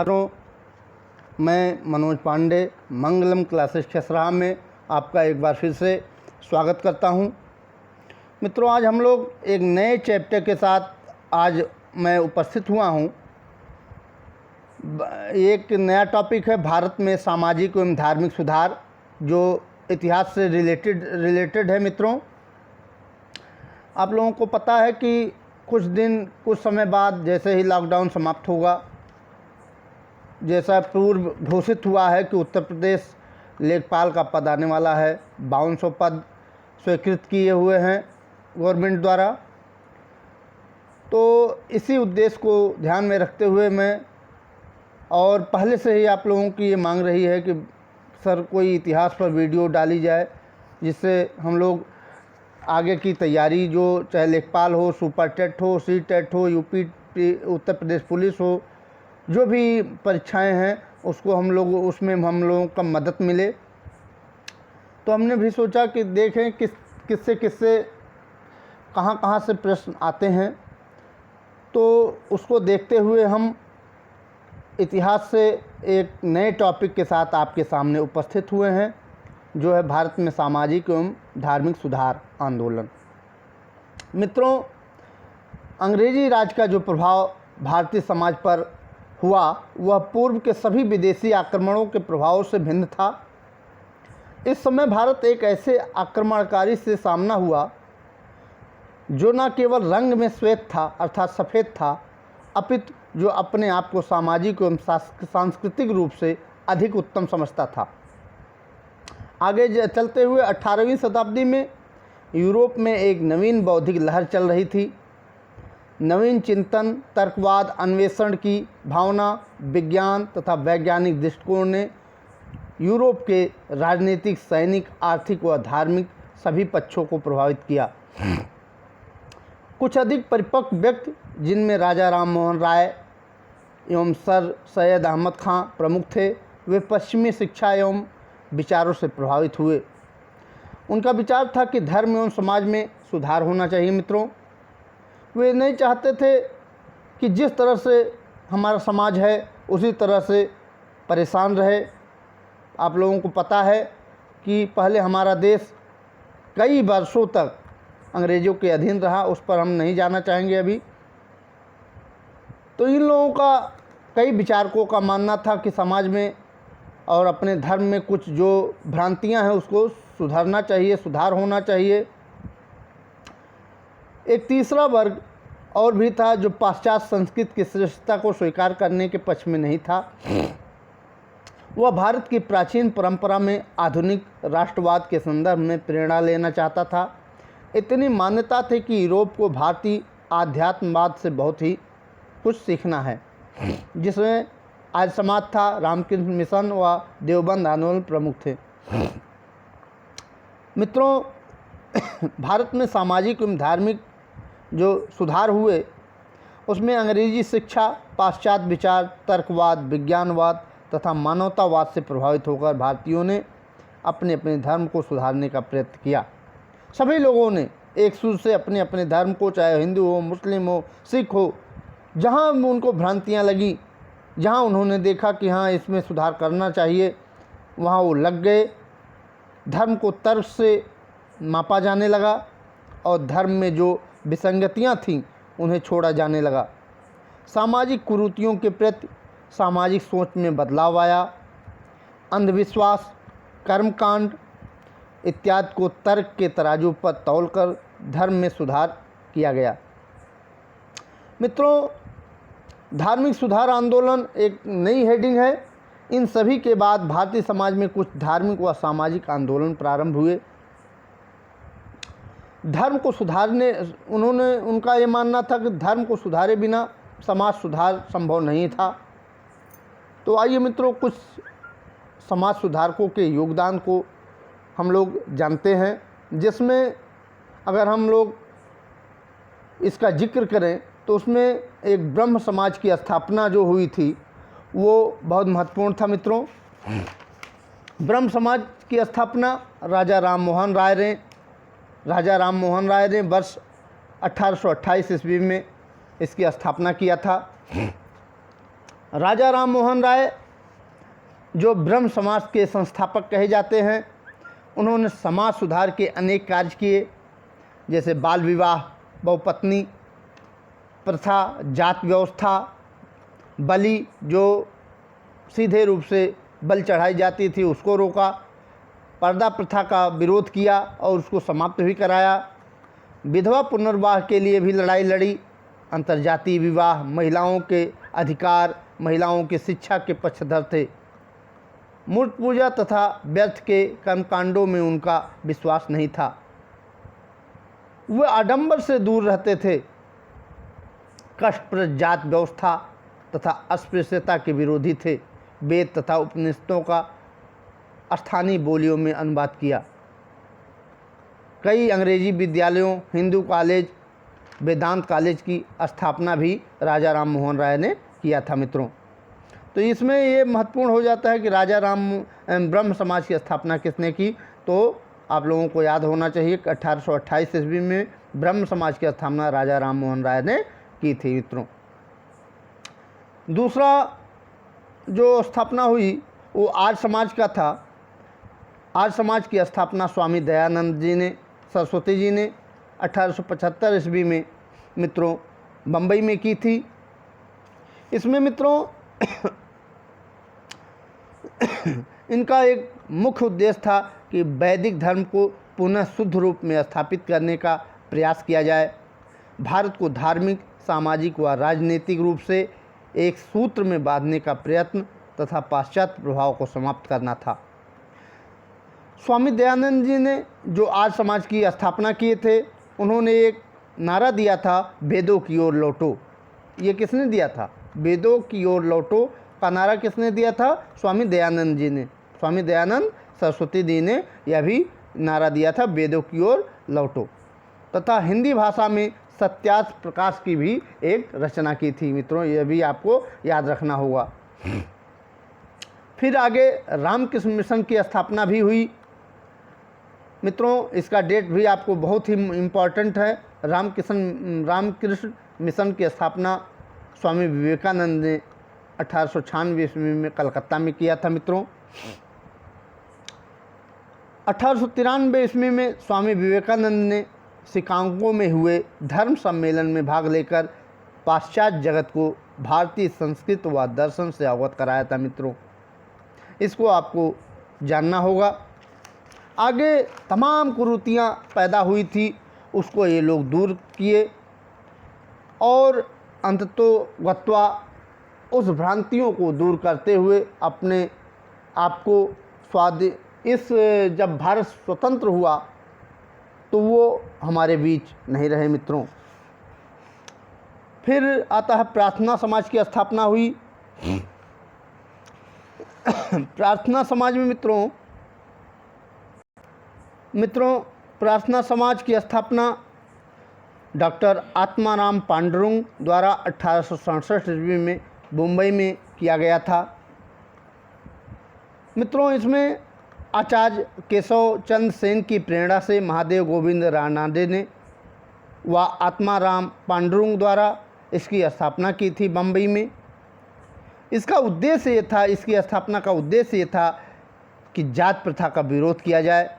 नमस्कारों, मैं मनोज पांडे मंगलम क्लासेस खसरा में आपका एक बार फिर से स्वागत करता हूं। मित्रों, आज हम लोग एक नए चैप्टर के साथ आज मैं उपस्थित हुआ हूं। एक नया टॉपिक है भारत में सामाजिक एवं धार्मिक सुधार, जो इतिहास से रिलेटेड है। मित्रों, आप लोगों को पता है कि कुछ समय बाद जैसे ही लॉकडाउन समाप्त होगा, जैसा पूर्व घोषित हुआ है कि उत्तर प्रदेश लेखपाल का पद आने वाला है। 5200 पद स्वीकृत किए हुए हैं गवर्नमेंट द्वारा। तो इसी उद्देश्य को ध्यान में रखते हुए मैं, और पहले से ही आप लोगों की ये मांग रही है कि सर कोई इतिहास पर वीडियो डाली जाए, जिससे हम लोग आगे की तैयारी, जो चाहे लेखपाल हो, सुपर टेट हो, सी टेट हो, यूपी उत्तर प्रदेश पुलिस हो, जो भी परीक्षाएं हैं उसको उसमें हम लोगों का मदद मिले। तो हमने भी सोचा कि देखें किससे कहाँ से प्रश्न आते हैं। तो उसको देखते हुए हम इतिहास से एक नए टॉपिक के साथ आपके सामने उपस्थित हुए हैं, जो है भारत में सामाजिक एवं धार्मिक सुधार आंदोलन। मित्रों, अंग्रेजी राज का जो प्रभाव भारतीय समाज पर हुआ वह पूर्व के सभी विदेशी आक्रमणों के प्रभाव से भिन्न था। इस समय भारत एक ऐसे आक्रमणकारी से सामना हुआ जो न केवल रंग में श्वेत था अर्थात सफ़ेद था, अपितु जो अपने आप को सामाजिक एवं सांस्कृतिक रूप से अधिक उत्तम समझता था। आगे चलते हुए 18वीं शताब्दी में यूरोप में एक नवीन बौद्धिक लहर चल रही थी। नवीन चिंतन, तर्कवाद, अन्वेषण की भावना, विज्ञान तथा वैज्ञानिक दृष्टिकोण ने यूरोप के राजनीतिक, सैनिक, आर्थिक व धार्मिक सभी पक्षों को प्रभावित किया। कुछ अधिक परिपक्व व्यक्ति, जिनमें राजा राम मोहन राय एवं सर सैयद अहमद खां प्रमुख थे, वे पश्चिमी शिक्षा एवं विचारों से प्रभावित हुए। उनका विचार था कि धर्म एवं समाज में सुधार होना चाहिए। मित्रों, वे नहीं चाहते थे कि जिस तरह से हमारा समाज है उसी तरह से परेशान रहे। आप लोगों को पता है कि पहले हमारा देश कई वर्षों तक अंग्रेज़ों के अधीन रहा, उस पर हम नहीं जाना चाहेंगे अभी। तो इन लोगों का, कई विचारकों का मानना था कि समाज में और अपने धर्म में कुछ जो भ्रांतियां हैं उसको सुधारना चाहिए, सुधार होना चाहिए। एक तीसरा वर्ग और भी था जो पाश्चात्य संस्कृति की श्रेष्ठता को स्वीकार करने के पक्ष में नहीं था। वह भारत की प्राचीन परंपरा में आधुनिक राष्ट्रवाद के संदर्भ में प्रेरणा लेना चाहता था। इतनी मान्यता थी कि यूरोप को भारतीय आध्यात्मवाद से बहुत ही कुछ सीखना है, जिसमें आर्य समाज था, रामकृष्ण मिशन व देवबंद आंदोलन प्रमुख थे। मित्रों, भारत में सामाजिक एवं धार्मिक जो सुधार हुए उसमें अंग्रेजी शिक्षा, पाश्चात्य विचार, तर्कवाद, विज्ञानवाद तथा मानवतावाद से प्रभावित होकर भारतीयों ने अपने अपने धर्म को सुधारने का प्रयत्न किया। सभी लोगों ने एक सूर से अपने अपने धर्म को, चाहे हिंदू हो, मुस्लिम हो, सिख हो, जहाँ उनको भ्रांतियाँ लगी, जहाँ उन्होंने देखा कि हाँ इसमें सुधार करना चाहिए, वहाँ वो लग गए। धर्म को तर्क से मापा जाने लगा और धर्म में जो विसंगतियाँ थीं उन्हें छोड़ा जाने लगा। सामाजिक कुरीतियों के प्रति सामाजिक सोच में बदलाव आया। अंधविश्वास, कर्मकांड इत्यादि को तर्क के तराजू पर तौलकर धर्म में सुधार किया गया। मित्रों, धार्मिक सुधार आंदोलन एक नई हेडिंग है। इन सभी के बाद भारतीय समाज में कुछ धार्मिक व सामाजिक आंदोलन प्रारंभ हुए। धर्म को सुधारने, उनका ये मानना था कि धर्म को सुधारे बिना समाज सुधार संभव नहीं था। तो आइए मित्रों, कुछ समाज सुधारकों के योगदान को हम लोग जानते हैं, जिसमें अगर हम लोग इसका जिक्र करें तो उसमें एक ब्रह्म समाज की स्थापना जो हुई थी वो बहुत महत्वपूर्ण था। मित्रों, ब्रह्म समाज की स्थापना राजा राम मोहन राय ने वर्ष 1828 ईस्वी में इसकी स्थापना किया था। राजा राम मोहन राय जो ब्रह्म समाज के संस्थापक कहे जाते हैं, उन्होंने समाज सुधार के अनेक कार्य किए, जैसे बाल विवाह, बहुपत्नी प्रथा, जात व्यवस्था, बलि जो सीधे रूप से बलि चढ़ाई जाती थी उसको रोका, पर्दा प्रथा का विरोध किया और उसको समाप्त भी कराया, विधवा पुनर्विवाह के लिए भी लड़ाई लड़ी, अंतर्जातीय विवाह, महिलाओं के अधिकार, महिलाओं की शिक्षा के पक्षधर थे। मूर्त पूजा तथा व्यर्थ के कर्मकांडों में उनका विश्वास नहीं था। वे आडंबर से दूर रहते थे। कष्टप्रद जात व्यवस्था तथा अस्पृश्यता के विरोधी थे। वेद तथा उपनिषदों का स्थानीय बोलियों में अनुवाद किया। कई अंग्रेजी विद्यालयों, हिंदू कॉलेज, वेदांत कॉलेज की स्थापना भी राजा राम मोहन राय ने किया था मित्रों। तो इसमें ये महत्वपूर्ण हो जाता है कि राजा राम ब्रह्म समाज की स्थापना किसने की, तो आप लोगों को याद होना चाहिए कि 1828 ईस्वी में ब्रह्म समाज की स्थापना राजा राम मोहन राय ने की थी मित्रों। दूसरा जो स्थापना हुई वो आर्य समाज का था। आर्य समाज की स्थापना स्वामी दयानंद जी ने, सरस्वती जी ने 1875 ईस्वी में मित्रों बम्बई में की थी। इसमें मित्रों इनका एक मुख्य उद्देश्य था कि वैदिक धर्म को पुनः शुद्ध रूप में स्थापित करने का प्रयास किया जाए, भारत को धार्मिक, सामाजिक व राजनीतिक रूप से एक सूत्र में बांधने का प्रयत्न तथा पाश्चात्य प्रभाव को समाप्त करना था। स्वामी दयानंद जी ने जो आर्य समाज की स्थापना किए थे, उन्होंने एक नारा दिया था, वेदों की ओर लौटो। ये किसने दिया था? वेदों की ओर लौटो का नारा किसने दिया था? स्वामी दयानंद जी ने। स्वामी दयानंद सरस्वती जी ने यह भी नारा दिया था, वेदों की ओर लौटो। तथा हिंदी भाषा में सत्यार्थ प्रकाश की भी एक रचना की थी मित्रों, यह भी आपको याद रखना होगा। फिर आगे रामकृष्ण मिशन की स्थापना भी हुई मित्रों। इसका डेट भी आपको बहुत ही इम्पॉर्टेंट है। रामकृष्ण मिशन की स्थापना स्वामी विवेकानंद ने 1896 ईस्वी में कलकत्ता में किया था मित्रों। 1893 ईस्वी में स्वामी विवेकानंद ने शिकागो में हुए धर्म सम्मेलन में भाग लेकर पाश्चात्य जगत को भारतीय संस्कृति व दर्शन से अवगत कराया था मित्रों। इसको आपको जानना होगा। आगे तमाम कुरीतियाँ पैदा हुई थी, उसको ये लोग दूर किए और अंततोगत्वा उस भ्रांतियों को दूर करते हुए अपने आप को जब भारत स्वतंत्र हुआ तो वो हमारे बीच नहीं रहे मित्रों। फिर आता है प्रार्थना समाज की स्थापना हुई। प्रार्थना समाज में मित्रों प्रार्थना समाज की स्थापना डॉक्टर आत्माराम पांडुरंग द्वारा 1867 ईस्वी में मुंबई में किया गया था मित्रों। इसमें आचार्य केशव चंद्र सेन की प्रेरणा से महादेव गोविंद रानाडे ने व आत्माराम पांडुरंग द्वारा इसकी स्थापना की थी बम्बई में। इसकी स्थापना का उद्देश्य ये था कि जात प्रथा का विरोध किया जाए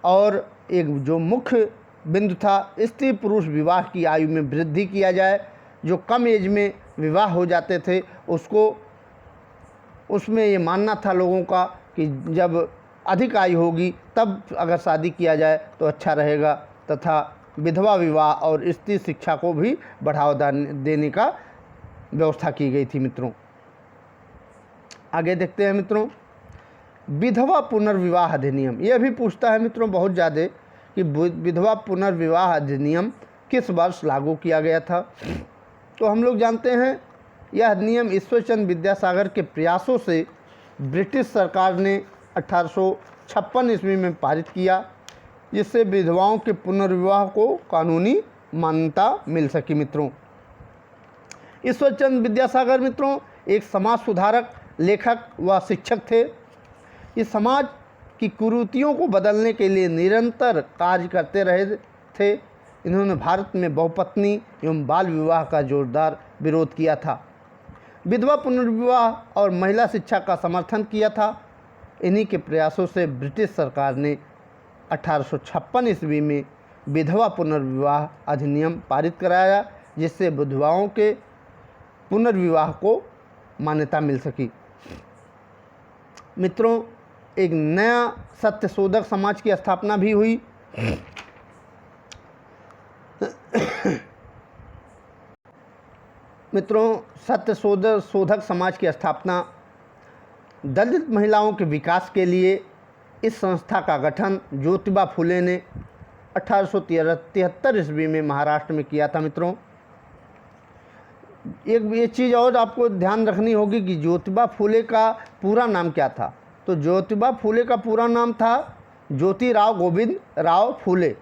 और एक जो मुख्य बिंदु था, स्त्री पुरुष विवाह की आयु में वृद्धि किया जाए। जो कम एज में विवाह हो जाते थे उसमें ये मानना था लोगों का कि जब अधिक आयु होगी तब अगर शादी किया जाए तो अच्छा रहेगा, तथा विधवा विवाह और स्त्री शिक्षा को भी बढ़ावा देने का व्यवस्था की गई थी मित्रों। आगे देखते हैं मित्रों, विधवा पुनर्विवाह अधिनियम। यह भी पूछता है मित्रों बहुत ज़्यादा कि विधवा पुनर्विवाह अधिनियम किस वर्ष लागू किया गया था। तो हम लोग जानते हैं यह अधिनियम ईश्वरचंद्र विद्यासागर के प्रयासों से ब्रिटिश सरकार ने 1856 ईस्वी में पारित किया, जिससे विधवाओं के पुनर्विवाह को कानूनी मान्यता मिल सकी मित्रों। ईश्वरचंद्र विद्यासागर मित्रों एक समाज सुधारक, लेखक व शिक्षक थे। इस समाज की कुरीतियों को बदलने के लिए निरंतर कार्य करते रहे थे। इन्होंने भारत में बहुपत्नी एवं बाल विवाह का जोरदार विरोध किया था। विधवा पुनर्विवाह और महिला शिक्षा का समर्थन किया था। इन्हीं के प्रयासों से ब्रिटिश सरकार ने 1856 ईस्वी में विधवा पुनर्विवाह अधिनियम पारित कराया, जिससे विधवाओं के पुनर्विवाह को मान्यता मिल सकी। मित्रों, एक नया सत्यशोधक समाज की स्थापना भी हुई। मित्रों, सत्यशोधक समाज की स्थापना दलित महिलाओं के विकास के लिए इस संस्था का गठन ज्योतिबा फुले ने 1873 ईस्वी में महाराष्ट्र में किया था। मित्रों, एक ये चीज़ और आपको ध्यान रखनी होगी कि ज्योतिबा फुले का पूरा नाम क्या था। तो ज्योतिबा फुले का पूरा नाम था ज्योतिराव गोविंद राव फुले।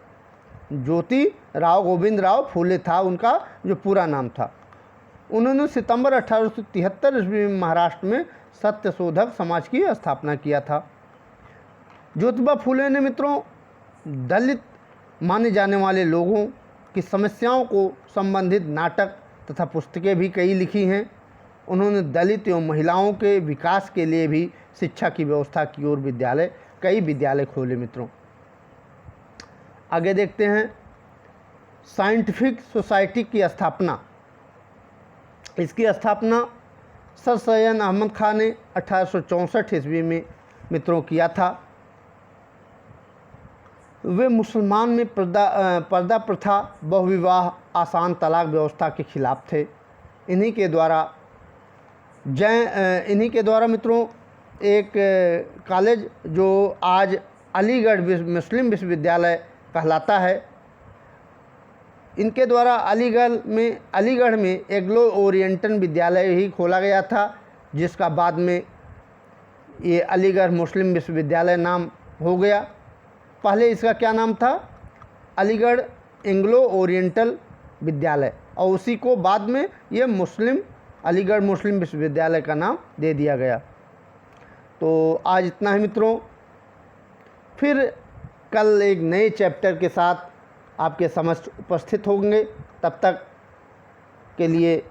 ज्योतिराव गोविंद राव फुले था उनका जो पूरा नाम था। उन्होंने सितंबर 1873 ईस्वी में महाराष्ट्र में सत्यशोधक समाज की स्थापना किया था। ज्योतिबा फुले ने मित्रों दलित माने जाने वाले लोगों की समस्याओं को संबंधित नाटक तथा पुस्तकें भी कई लिखी हैं। उन्होंने दलित एवं महिलाओं के विकास के लिए भी शिक्षा की व्यवस्था की और कई विद्यालय खोले। मित्रों, आगे देखते हैं साइंटिफिक सोसाइटी की स्थापना। इसकी स्थापना सर सैयद अहमद खान ने 1864 ईस्वी में मित्रों किया था। वे मुसलमान में पर्दा प्रथा, बहुविवाह, आसान तलाक व्यवस्था के खिलाफ थे। इन्हीं के द्वारा मित्रों एक कॉलेज जो आज अलीगढ़ मुस्लिम विश्वविद्यालय कहलाता है, इनके द्वारा अलीगढ़ में एग्लो ओरिएंटल विद्यालय ही खोला गया था, जिसका बाद में ये अलीगढ़ मुस्लिम विश्वविद्यालय नाम हो गया। पहले इसका क्या नाम था? अलीगढ़ एंग्लो ओरिएंटल विद्यालय, और उसी को बाद में ये अलीगढ़ मुस्लिम विश्वविद्यालय का नाम दे दिया गया। तो आज इतना है मित्रों, फिर कल एक नए चैप्टर के साथ आपके समक्ष उपस्थित होंगे। तब तक के लिए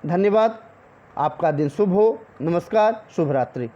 धन्यवाद। आपका दिन शुभ हो। नमस्कार, शुभ रात्रि।